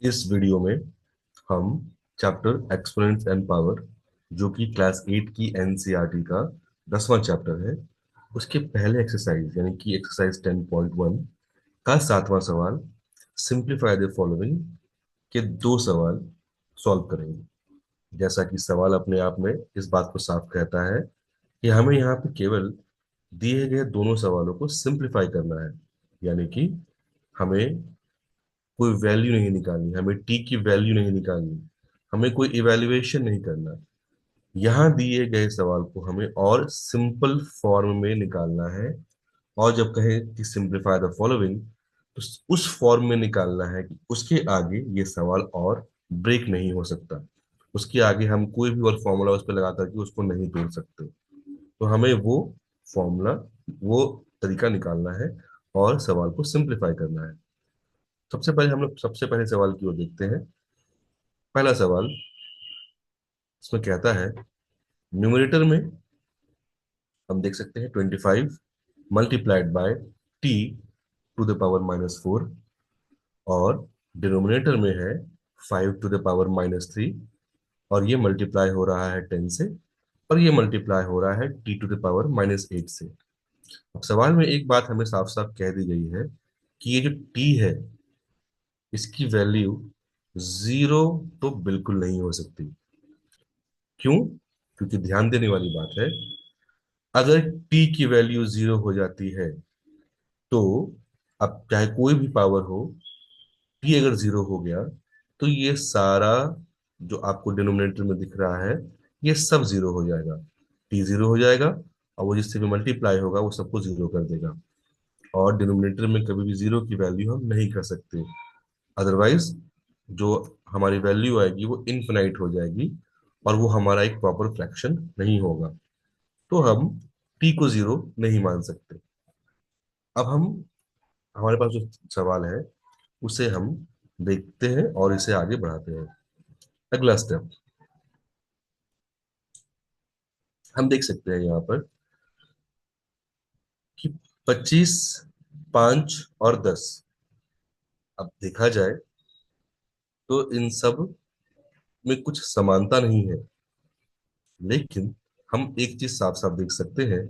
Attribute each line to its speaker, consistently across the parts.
Speaker 1: इस वीडियो में हम चैप्टर एक्सपोनेंट्स एंड पावर, जो कि क्लास 8 की एनसीईआरटी का 10वां चैप्टर है, उसके पहले एक्सरसाइज यानी कि एक्सरसाइज 10.1 का 7वां सवाल, सिंप्लीफाई द फॉलोइंग के दो सवाल सॉल्व करेंगे। जैसा कि सवाल अपने आप में इस बात को साफ कहता है कि हमें यहाँ पे केवल दिए गए दोनों सवालों को सिंप्लीफाई करना है, यानी कि हमें कोई वैल्यू नहीं निकालनी, हमें टी की वैल्यू नहीं निकालनी, हमें कोई इवैल्यूएशन नहीं करना। यहाँ दिए गए सवाल को हमें और सिंपल फॉर्म में निकालना है। और जब कहें कि सिंप्लीफाई द फॉलोइंग, तो उस फॉर्म में निकालना है कि उसके आगे ये सवाल और ब्रेक नहीं हो सकता। उसके आगे हम कोई भी और फॉर्मूला उस पर लगा करके उसको नहीं तोड़ सकते। तो हमें वो फॉर्मूला, वो तरीका निकालना है और सवाल को सिंप्लीफाई करना है। सबसे पहले हम लोग सबसे पहले सवाल की ओर देखते हैं। पहला सवाल इसमें कहता है, न्यूमरेटर में हम देख सकते हैं 25 multiplied by T to the power -4, और डिनोमिनेटर में है 5 टू द पावर -3, और ये मल्टीप्लाई हो रहा है 10 से, और ये मल्टीप्लाई हो रहा है टी टू द पावर -8 से। अब सवाल में एक बात हमें साफ साफ कह दी गई है कि ये जो टी है, इसकी वैल्यू जीरो तो बिल्कुल नहीं हो सकती। क्यों? क्योंकि ध्यान देने वाली बात है, अगर टी की वैल्यू जीरो हो जाती है तो अब चाहे कोई भी पावर हो, टी अगर जीरो हो गया तो ये सारा जो आपको डिनोमिनेटर में दिख रहा है, ये सब जीरो हो जाएगा। टी जीरो हो जाएगा, और वो जिससे भी मल्टीप्लाई होगा वो सबको जीरो कर देगा। और डिनोमिनेटर में कभी भी जीरो की वैल्यू हम नहीं कर सकते, अदरवाइज जो हमारी वैल्यू आएगी वो इनफिनाइट हो जाएगी, और वो हमारा एक प्रॉपर फ्रैक्शन नहीं होगा। तो हम टी को जीरो नहीं मान सकते। अब हम, हमारे पास जो सवाल है उसे हम देखते हैं और इसे आगे बढ़ाते हैं। अगला स्टेप हम देख सकते हैं यहाँ पर कि 25, 5 और 10, अब देखा जाए तो इन सब में कुछ समानता नहीं है, लेकिन हम एक चीज साफ साफ देख सकते हैं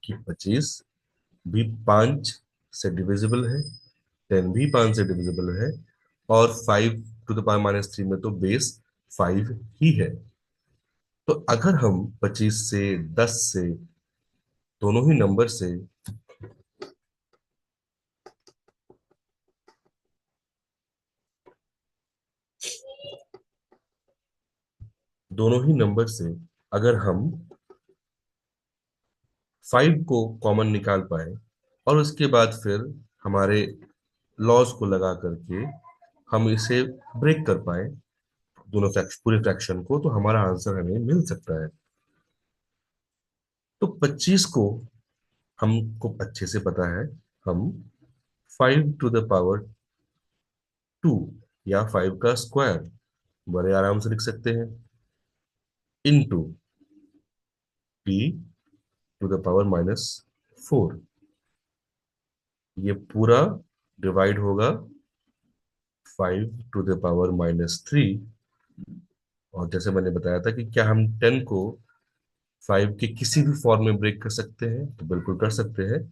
Speaker 1: कि 25 भी 5 से डिविजिबल है, 10 भी 5 से डिविजिबल है, और 5 टू द पावर -3 में तो बेस 5 ही है। तो अगर हम 25 से, 10 से, दोनों ही नंबर से, दोनों ही नंबर से अगर हम 5 को कॉमन निकाल पाए, और उसके बाद फिर हमारे लॉज को लगा करके हम इसे ब्रेक कर पाए, दोनों पूरे फ्रैक्शन को, तो हमारा आंसर हमें मिल सकता है। तो 25 को हमको अच्छे से पता है, हम 5 टू द पावर 2 या 5 का स्क्वायर बड़े आराम से लिख सकते हैं, into T to the power -4। ये पूरा डिवाइड होगा 5 टू द पावर -3। और जैसे मैंने बताया था कि क्या हम 10 को 5 के किसी भी फॉर्म में ब्रेक कर सकते हैं, तो बिल्कुल कर सकते हैं।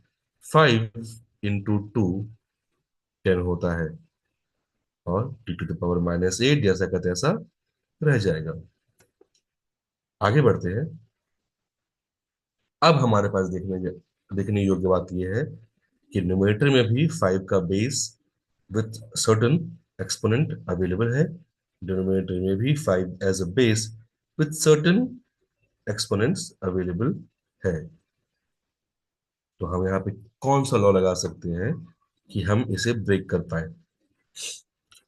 Speaker 1: 5 इंटू 2 10 होता है, और टी टू द पावर -8 जैसा का तैसा रह जाएगा। आगे बढ़ते हैं। अब हमारे पास देखने योग्य बात यह है कि न्यूमरेटर में भी 5 का base with certain exponent available है, डिनोमिनेटर में भी 5 as a base with certain exponents available है। तो हम यहाँ पे कौन सा लॉ लगा सकते हैं कि हम इसे ब्रेक कर पाए?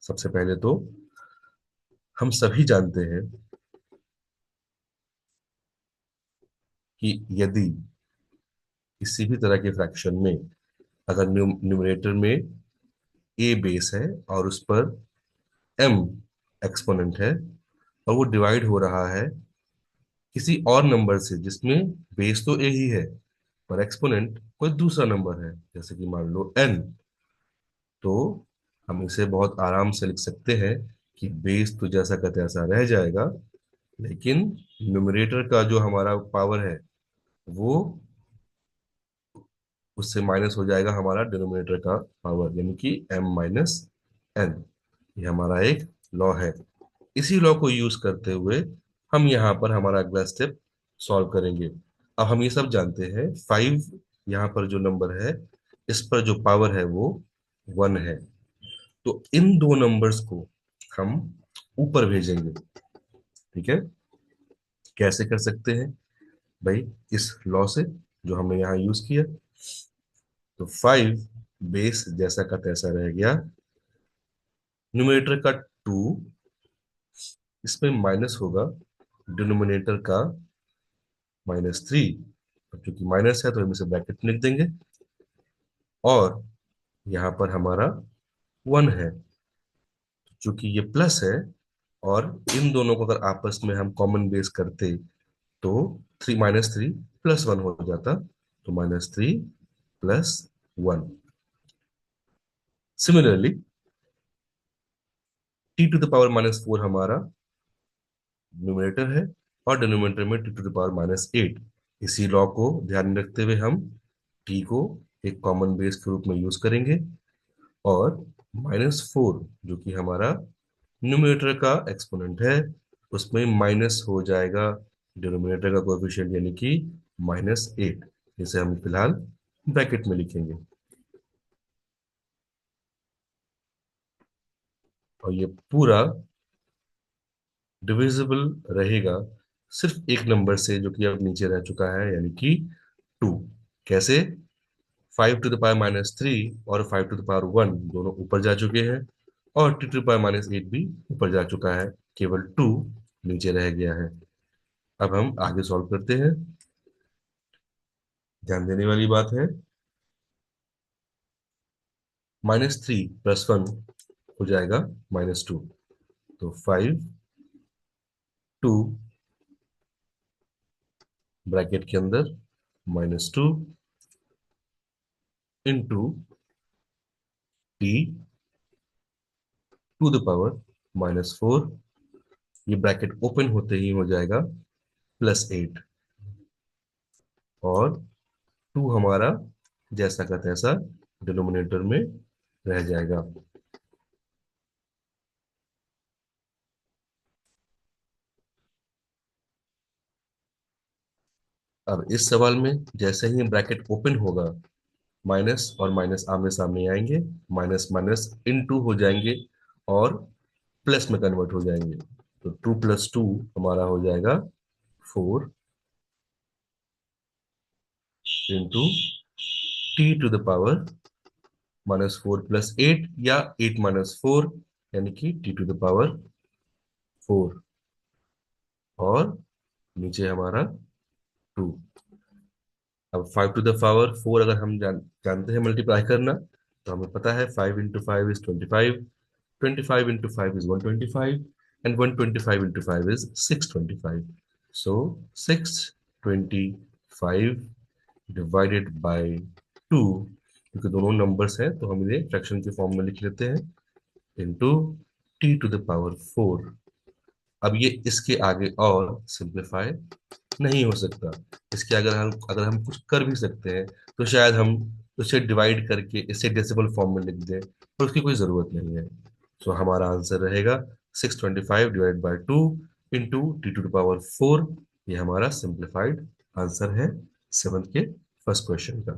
Speaker 1: सबसे पहले तो हम सभी जानते हैं कि यदि किसी भी तरह के फ्रैक्शन में अगर न्यूमरेटर में ए बेस है और उस पर एम एक्सपोनेंट है, और वो डिवाइड हो रहा है किसी और नंबर से जिसमें बेस तो ए ही है पर एक्सपोनेंट कोई दूसरा नंबर है, जैसे कि मान लो एन, तो हम इसे बहुत आराम से लिख सकते हैं कि बेस तो जैसा का तैसा रह जाएगा, लेकिन न्यूमरेटर का जो हमारा पावर है वो उससे माइनस हो जाएगा हमारा डिनोमिनेटर का पावर, यानी कि m-n। ये हमारा एक लॉ है। इसी लॉ को यूज करते हुए हम यहाँ पर हमारा अगला स्टेप सॉल्व करेंगे। अब हम ये सब जानते हैं, 5 यहाँ पर जो नंबर है इस पर जो पावर है वो 1 है। तो इन दो नंबर्स को हम ऊपर भेजेंगे। ठीक है, कैसे कर सकते हैं भाई? इस लॉ से जो हमने यहाँ यूज किया, तो 5 बेस जैसा का तैसा रह गया, न्यूमरेटर का 2, इसमें माइनस होगा डिनोमिनेटर का -3। क्योंकि माइनस है तो हम इसे ब्रैकेट में लिख देंगे, और यहाँ पर हमारा 1 है। चूंकि ये प्लस है, और इन दोनों को अगर आपस में हम कॉमन बेस करते तो 3 - 3 +1 हो जाता, तो -3 + 1। सिमिलरली t⁻⁻4 हमारा न्यूमरेटर है, और डिनोमिनेटर में t⁻⁻8। इसी लॉ को ध्यान में रखते हुए हम t को एक कॉमन बेस के रूप में यूज करेंगे, और -4 जो कि हमारा न्यूमरेटर का एक्सपोनेंट है, उसमें माइनस हो जाएगा डिनोमिनेटर का कोएफिशिएंट, यानी कि -8। जिसे हम फिलहाल ब्रैकेट में लिखेंगे, और ये पूरा डिविजिबल रहेगा सिर्फ एक नंबर से, जो कि अब नीचे रह चुका है, यानी कि 2। कैसे? 5⁻³ और 5⁻1 दोनों ऊपर जा चुके हैं, और t⁻⁻8 भी ऊपर जा चुका है, केवल 2 नीचे रह गया है। अब हम आगे सॉल्व करते हैं। ध्यान देने वाली बात है, -3 + 1 हो जाएगा -2। तो 5 2 ब्रैकेट के अंदर -2 × t⁻⁻4। ये ब्रैकेट ओपन होते ही हो जाएगा +8, और 2 हमारा जैसा का तैसा डिनोमिनेटर में रह जाएगा। अब इस सवाल में जैसे ही ब्रैकेट ओपन होगा, माइनस और माइनस आमने सामने आएंगे, माइनस माइनस इन टू हो जाएंगे, और प्लस में कन्वर्ट हो जाएंगे। तो 2 + 2 हमारा हो जाएगा 4 × t⁻⁻4 + 8, या 8 - 4, यानी कि t⁻4, और नीचे हमारा 2। अब 5⁴ अगर हम जानते हैं मल्टीप्लाई करना, तो हमें पता है 5 × 5 = 25, 25 × 5 = 125, and 125 × 5 is 625। So 625 divided by 2, क्योंकि दोनों नंबर्स हैं तो हम इन्हें फ्रैक्शन के फॉर्म में लिख लेते हैं, इंटू t⁻⁴। अब ये इसके आगे और सिंप्लीफाई नहीं हो सकता। इसके अगर हम कुछ कर भी सकते हैं, तो शायद हम उसे डिवाइड करके इसे डेसिमल फॉर्म में लिख दें, पर उसकी कोई ज़रूरत नहीं है। तो हमारा आंसर रहेगा 625 ÷ 2 × t⁻⁴। ये हमारा सिंप्लीफाइड आंसर है 7th के फर्स्ट क्वेश्चन का।